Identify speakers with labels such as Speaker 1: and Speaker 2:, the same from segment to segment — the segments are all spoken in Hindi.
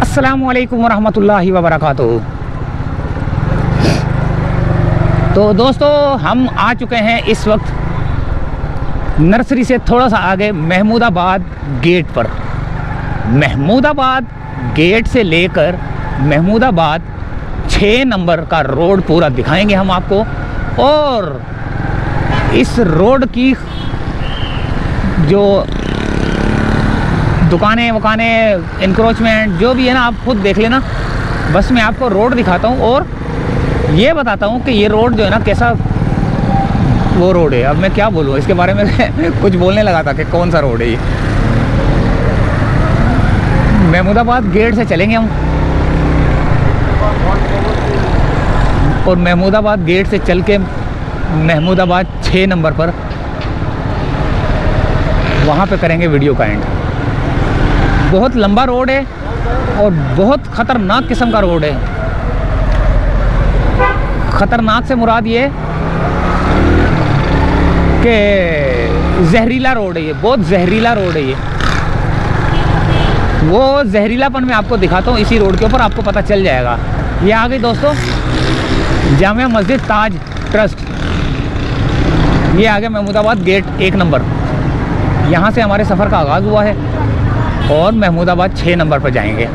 Speaker 1: अस्सलामुअलैकुम वरहमतुल्लाहि वबरकातुहू। तो दोस्तों, हम आ चुके हैं इस वक्त नर्सरी से थोड़ा सा आगे महमूदाबाद गेट पर। महमूदाबाद गेट से लेकर महमूदाबाद 6 नंबर का रोड पूरा दिखाएंगे हम आपको। और इस रोड की जो दुकानें वकानें इंक्रोचमेंट जो भी है ना, आप खुद देख लेना। बस मैं आपको रोड दिखाता हूँ और ये बताता हूँ कि ये रोड जो है ना कैसा वो रोड है। अब मैं क्या बोलूँ इसके बारे में कुछ बोलने लगा था कि कौन सा रोड है ये। महमूदाबाद गेट से चलेंगे हम और महमूदाबाद गेट से चल के महमूदाबाद 6 नंबर पर वहाँ पे करेंगे वीडियो का एंड। बहुत लंबा रोड है और बहुत ख़तरनाक किस्म का रोड है। ख़तरनाक से मुराद ये कि जहरीला रोड है ये, बहुत जहरीला रोड है ये। वो जहरीलापन मैं आपको दिखाता हूँ इसी रोड के ऊपर, आपको पता चल जाएगा। ये आ गई दोस्तों जामिया मस्जिद ताज ट्रस्ट। ये आ गया महमूदाबाद गेट 1 नंबर। यहाँ से हमारे सफ़र का आगाज़ हुआ है और महमूदाबाद 6 नंबर पर जाएंगे।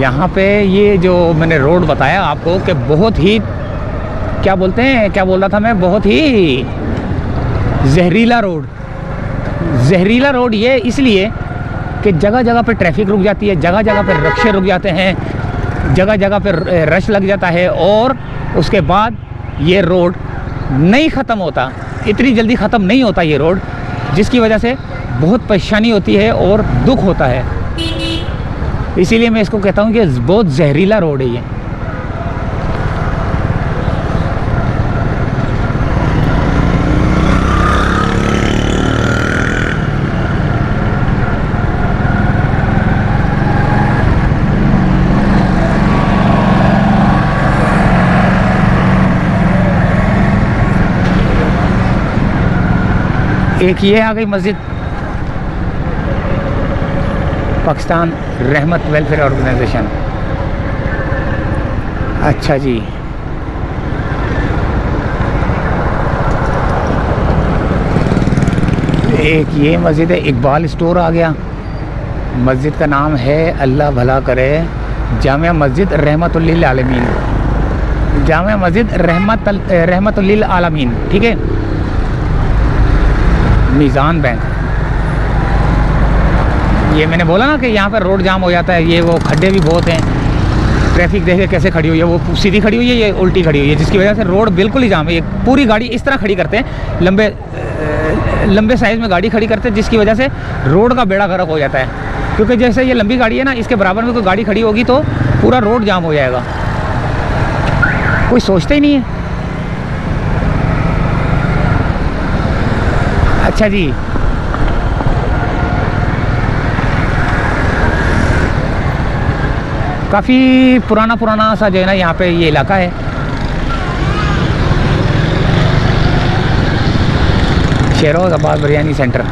Speaker 1: यहाँ पे ये जो मैंने रोड बताया आपको कि बहुत ही क्या बोलते हैं, क्या बोल रहा था मैं, बहुत ही जहरीला रोड। जहरीला रोड ये इसलिए कि जगह जगह पे ट्रैफिक रुक जाती है, जगह जगह पे रिक्शे रुक जाते हैं, जगह जगह पे रश लग जाता है और उसके बाद ये रोड नहीं ख़त्म होता, इतनी जल्दी ख़त्म नहीं होता ये रोड, जिसकी वजह से बहुत परेशानी होती है और दुख होता है। इसीलिए मैं इसको कहता हूँ कि बहुत जहरीला रोड है ये। एक ये आ गई मस्जिद पाकिस्तान रहमत वेलफेयर ऑर्गेनाइजेशन। अच्छा जी, एक ये मस्जिद है, इकबाल स्टोर आ गया। मस्जिद का नाम है अल्लाह भला करे जामिया मस्जिद रहमतुल्लिल आलमीन, जामिया मस्जिद रहमतुल्लिल आलमीन, ठीक है। मीज़ान बैंक। ये मैंने बोला ना कि यहाँ पर रोड जाम हो जाता है, ये वो खड्डे भी बहुत हैं। ट्रैफिक देखे कैसे खड़ी हुई है, वो सीधी खड़ी हुई है, ये उल्टी खड़ी हुई है, जिसकी वजह से रोड बिल्कुल ही जाम है। ये पूरी गाड़ी इस तरह खड़ी करते हैं, लंबे साइज़ में गाड़ी खड़ी करते हैं, जिसकी वजह से रोड का बेड़ा गर्क हो जाता है। क्योंकि जैसे ये लंबी गाड़ी है ना, इसके बराबर में कोई गाड़ी खड़ी होगी तो पूरा रोड जाम हो जाएगा। कोई सोचता ही नहीं है। अच्छा जी, काफ़ी पुराना सा जो है ना यहाँ पे ये इलाका है। Sherozabad biryani centre.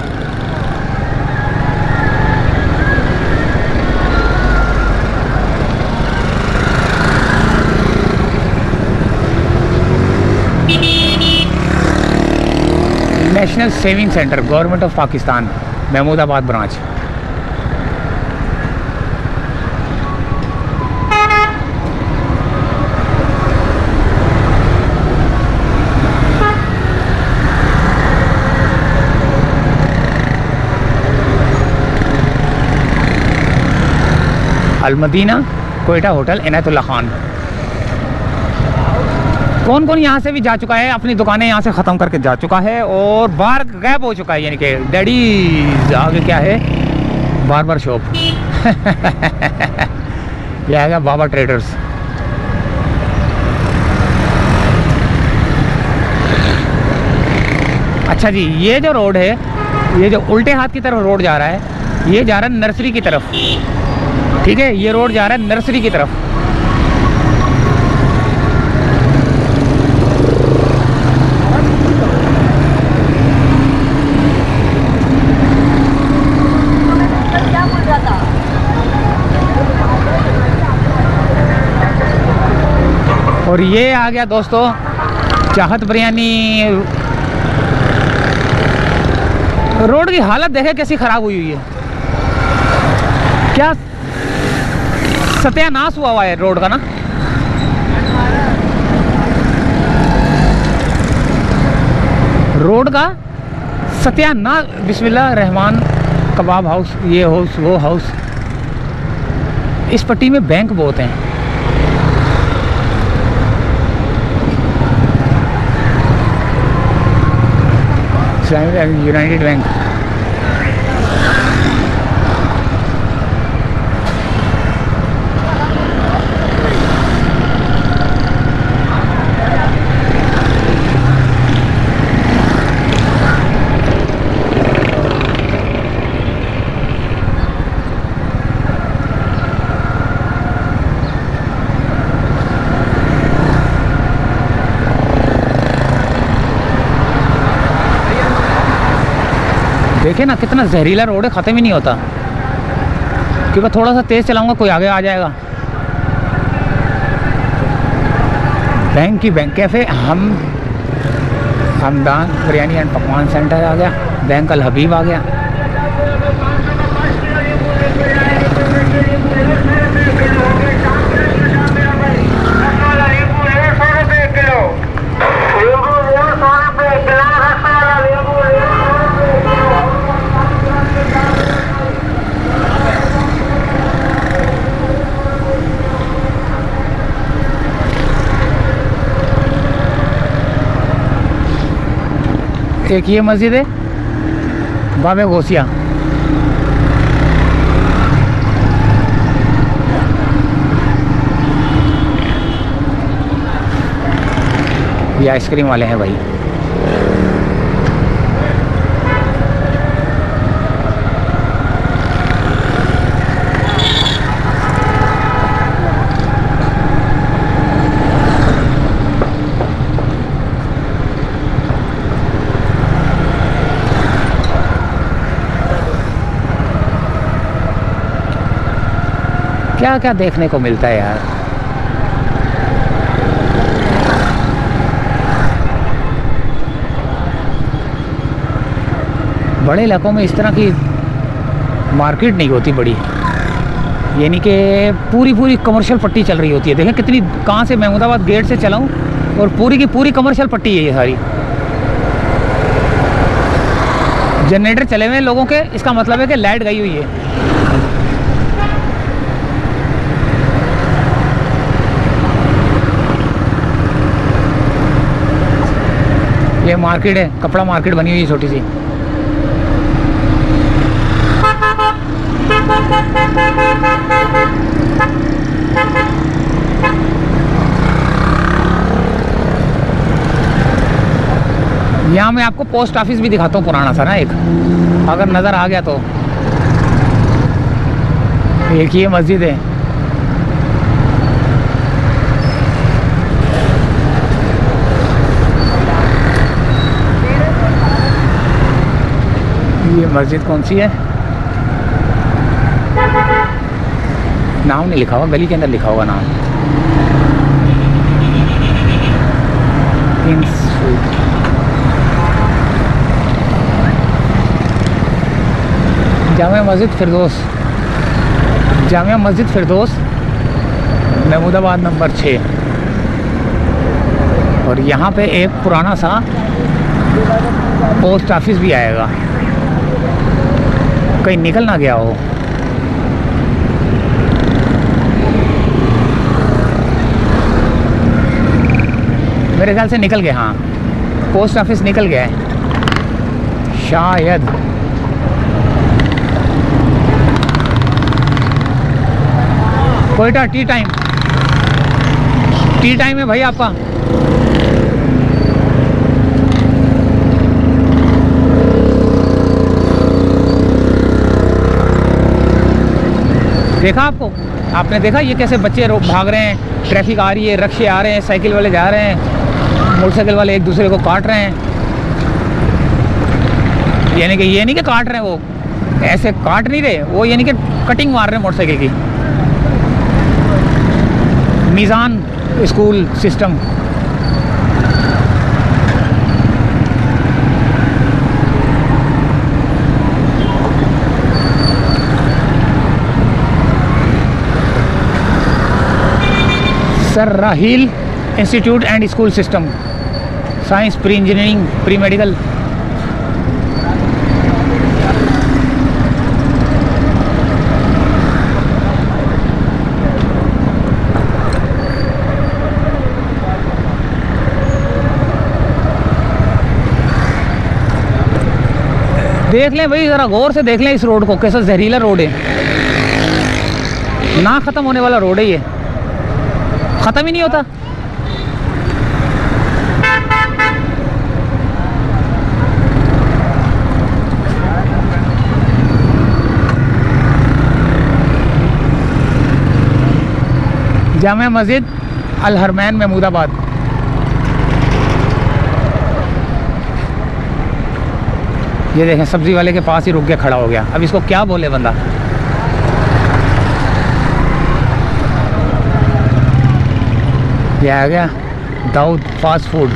Speaker 1: National saving centre government of Pakistan Mahmoodabad branch. Almadina Quetta hotel Inayatullah Khan. कौन कौन यहाँ से भी जा चुका है, अपनी दुकानें यहाँ से ख़त्म करके जा चुका है और बाहर गैप हो चुका है। यानी कि डैडी आगे क्या है, बार्बर शॉप यह है बाबा ट्रेडर्स। अच्छा जी, ये जो रोड है, ये जो उल्टे हाथ की तरफ रोड जा रहा है, ये जा रहा है नर्सरी की तरफ, ठीक है। ये रोड जा रहा है नर्सरी की तरफ। और ये आ गया दोस्तों चाहत बिरयानी। रोड की हालत देखे कैसी ख़राब हुई है, क्या सत्यानाश हुआ है रोड का ना। रोड का सत्यानाश। बिस्मिल्लाह रहमान कबाब हाउस, ये हाउस वो हाउस। इस पट्टी में बैंक बहुत हैं। United bank. देखे ना कितना जहरीला रोड है, ख़त्म ही नहीं होता। क्योंकि थोड़ा सा तेज़ चलाऊंगा कोई आगे आ जाएगा। बैंक की bank cafe Hamdan biryani and पकवान सेंटर आ गया। बैंक अल हबीब आ गया। एक ये मस्जिद है बाबे गौसिया। ये आइसक्रीम वाले हैं भाई। क्या क्या देखने को मिलता है यार। बड़े इलाकों में इस तरह की मार्केट नहीं होती बड़ी, यानी कि पूरी कमर्शियल पट्टी चल रही होती है। देखें कितनी, कहाँ से महमूदाबाद गेट से चलाऊँ और पूरी की पूरी कमर्शियल पट्टी है ये सारी। जनरेटर चले हुए हैं लोगों के, इसका मतलब है कि लाइट गई हुई है। ये मार्केट है, कपड़ा मार्केट बनी हुई है छोटी सी। यहाँ मैं आपको पोस्ट ऑफिस भी दिखाता हूँ पुराना सा ना, एक अगर नज़र आ गया तो। एक ये मस्जिद है। ये मस्जिद कौन सी है, नाम नहीं लिखा हुआ, गली के अंदर लिखा होगा नाम। जामिया मस्जिद फिरदौस, जामिया मस्जिद फिरदौस, महमूदाबाद नंबर 6। और यहाँ पे एक पुराना सा पोस्ट ऑफिस भी आएगा, कहीं निकल ना गया हो। मेरे ख्याल से निकल गया, हाँ पोस्ट ऑफिस निकल गया है शायद। कोयटा टी टाइम है भाई आपका। देखा आपने देखा ये कैसे बच्चे भाग रहे हैं, ट्रैफिक आ रही है, रिक्शे आ रहे हैं, साइकिल वाले जा रहे हैं, मोटरसाइकिल वाले एक दूसरे को काट रहे हैं। यानी कि ये नहीं कि काट रहे हैं, वो ऐसे काट नहीं रहे, वो यानी कि कटिंग मार रहे हैं मोटरसाइकिल की। Meezan school system. Sir Raheel institute and school system, science, pre engineering, pre medical. देख लें भाई, ज़रा गौर से देख लें इस रोड को, कैसा जहरीला रोड है, ना ख़त्म होने वाला रोड है ये, ख़त्म ही नहीं होता। जामा मस्जिद अल हरमैन महमूदाबाद। ये देखें, सब्जी वाले के पास ही रुक के खड़ा हो गया। अब इसको क्या बोले बंदा। ये आ गया Daud fast food.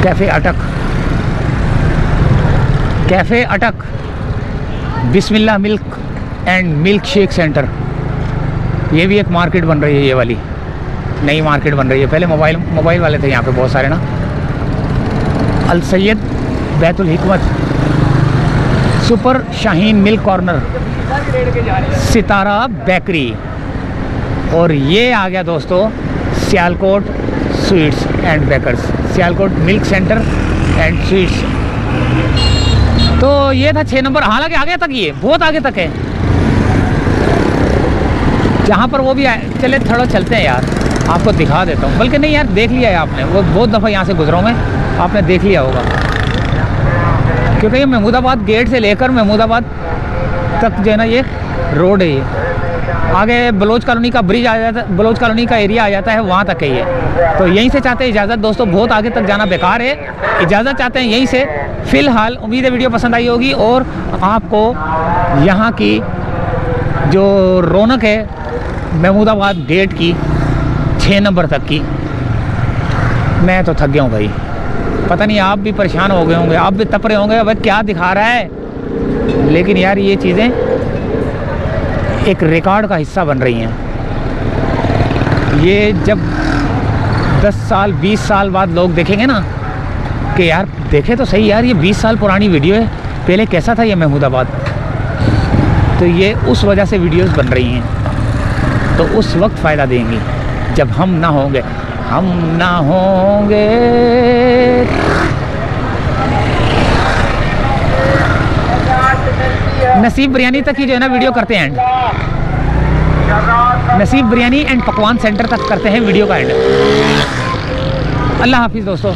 Speaker 1: Cafe Attock, cafe Attock, Bismillah milk and milk shake centre. ये भी एक मार्केट बन रही है, ये वाली नई मार्केट बन रही है। पहले मोबाइल वाले थे यहाँ पे बहुत सारे ना। अल Syed Baitul Hikmat, super Shaheen milk corner, Sitara bakery, और ये आ गया दोस्तों Sialkot sweets and bakers, Sialkot milk centre and sweets. तो ये था 6 नंबर। हालांकि आगे तक, ये बहुत आगे तक है, जहाँ पर वो भी आए। चले थोड़ा चलते हैं यार, आपको दिखा देता हूँ। बल्कि नहीं यार, देख लिया है आपने, वो बहुत दफ़ा यहाँ से गुजरा हूँ मैं, आपने देख लिया होगा। क्योंकि ये महमूदाबाद गेट से लेकर महमूदाबाद तक जो है ना, ये रोड है। ये आगे बलोच कॉलोनी का ब्रिज आ जाता है, बलोच कॉलोनी का एरिया आ जाता है, वहाँ तक है ये। तो यहीं से चाहते हैं इजाज़त दोस्तों, बहुत आगे तक जाना बेकार है, इजाज़त चाहते हैं यहीं से। फ़िलहाल उम्मीद है वीडियो पसंद आई होगी और आपको यहाँ की जो रौनक है महमूदाबाद गेट की 6 नंबर तक की, मैं तो थक गया हूँ भाई। पता नहीं आप भी परेशान हो गए होंगे, आप भी तप रहे होंगे, अब क्या दिखा रहा है। लेकिन यार ये चीज़ें एक रिकॉर्ड का हिस्सा बन रही हैं। ये जब 10 साल 20 साल बाद लोग देखेंगे ना कि यार देखे तो सही यार, ये 20 साल पुरानी वीडियो है, पहले कैसा था ये महमूदाबाद। तो ये उस वजह से वीडियोस बन रही हैं। तो उस वक्त फ़ायदा देंगी जब हम ना होंगे, हम ना होंगे। नसीब बिरयानी तक ही जो है ना वीडियो करते हैं एंड, नसीब बिरयानी एंड पकवान सेंटर तक करते हैं वीडियो का एंड। अल्लाह हाफिज़ दोस्तों।